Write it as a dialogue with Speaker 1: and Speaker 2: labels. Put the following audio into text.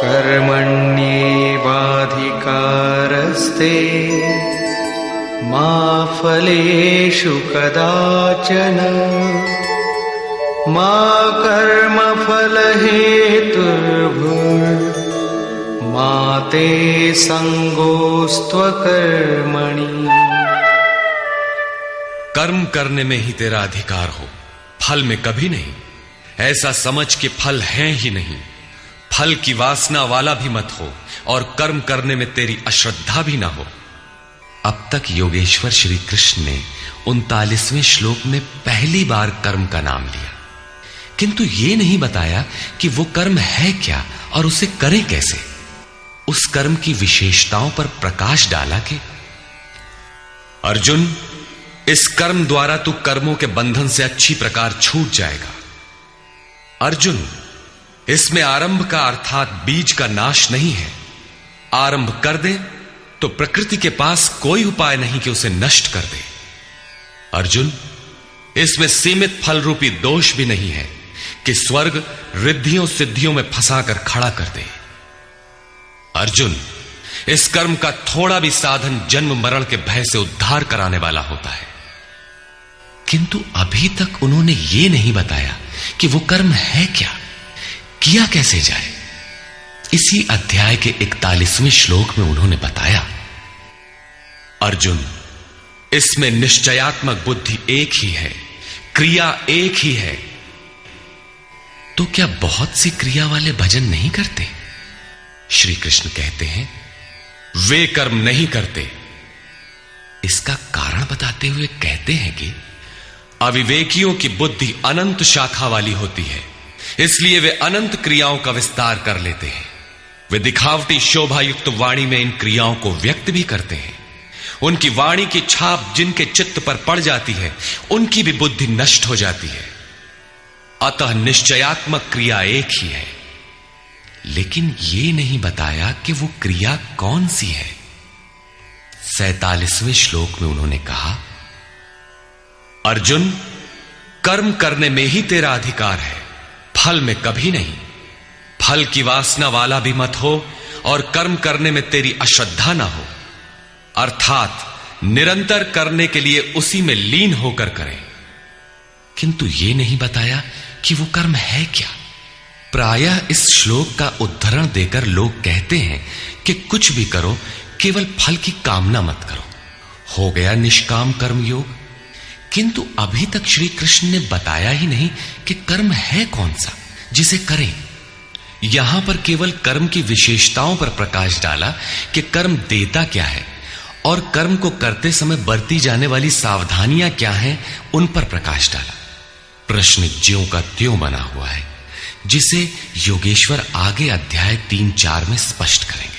Speaker 1: कर्मण्येवाधिकारस्ते मा फलेषु कदाचन मा कर्मफलहेतुर्भुर्मा ते संगोस्त्वकर्मणि।
Speaker 2: कर्म करने में ही तेरा अधिकार हो, फल में कभी नहीं। ऐसा समझ के फल हैं ही नहीं। फल की वासना वाला भी मत हो और कर्म करने में तेरी अश्रद्धा भी ना हो। अब तक योगेश्वर श्री कृष्ण ने 39वें श्लोक में पहली बार कर्म का नाम लिया, किंतु यह नहीं बताया कि वो कर्म है क्या और उसे करें कैसे। उस कर्म की विशेषताओं पर प्रकाश डाला कि अर्जुन, इस कर्म द्वारा तू कर्मों के बंधन से अच्छी प्रकार छूट जाएगा। अर्जुन, इसमें आरंभ का अर्थात बीज का नाश नहीं है। आरंभ कर दे तो प्रकृति के पास कोई उपाय नहीं कि उसे नष्ट कर दे। अर्जुन, इसमें सीमित फल रूपी दोष भी नहीं है कि स्वर्ग रिद्धियों सिद्धियों में फंसाकर खड़ा कर दे। अर्जुन, इस कर्म का थोड़ा भी साधन जन्म मरण के भय से उद्धार कराने वाला होता है। किंतु अभी तक उन्होंने यह नहीं बताया कि वो कर्म है क्या, किया कैसे जाए। इसी अध्याय के 41वें श्लोक में उन्होंने बताया, अर्जुन, इसमें निश्चयात्मक बुद्धि एक ही है, क्रिया एक ही है। तो क्या बहुत सी क्रिया वाले भजन नहीं करते? श्री कृष्ण कहते हैं, वे कर्म नहीं करते। इसका कारण बताते हुए कहते हैं कि अविवेकियों की बुद्धि अनंत शाखा वाली होती है, इसलिए वे अनंत क्रियाओं का विस्तार कर लेते हैं। वे दिखावटी शोभा युक्त वाणी में इन क्रियाओं को व्यक्त भी करते हैं। उनकी वाणी की छाप जिनके चित्त पर पड़ जाती है, उनकी भी बुद्धि नष्ट हो जाती है। अतः निश्चयात्मक क्रिया एक ही है, लेकिन यह नहीं बताया कि वो क्रिया कौन सी है। 47वें श्लोक में उन्होंने कहा, अर्जुन, कर्म करने में ही तेरा अधिकार है, फल में कभी नहीं। फल की वासना वाला भी मत हो और कर्म करने में तेरी अश्रद्धा ना हो, अर्थात निरंतर करने के लिए उसी में लीन होकर करें। किंतु यह नहीं बताया कि वो कर्म है क्या। प्रायः इस श्लोक का उद्धरण देकर लोग कहते हैं कि कुछ भी करो, केवल फल की कामना मत करो, हो गया निष्काम कर्म योग। किंतु अभी तक श्री कृष्ण ने बताया ही नहीं कि कर्म है कौन सा जिसे करें। यहां पर केवल कर्म की विशेषताओं पर प्रकाश डाला कि कर्म देता क्या है और कर्म को करते समय बरती जाने वाली सावधानियां क्या हैं, उन पर प्रकाश डाला। प्रश्न ज्यों का त्यों बना हुआ है, जिसे योगेश्वर आगे अध्याय 3-4 में स्पष्ट करें।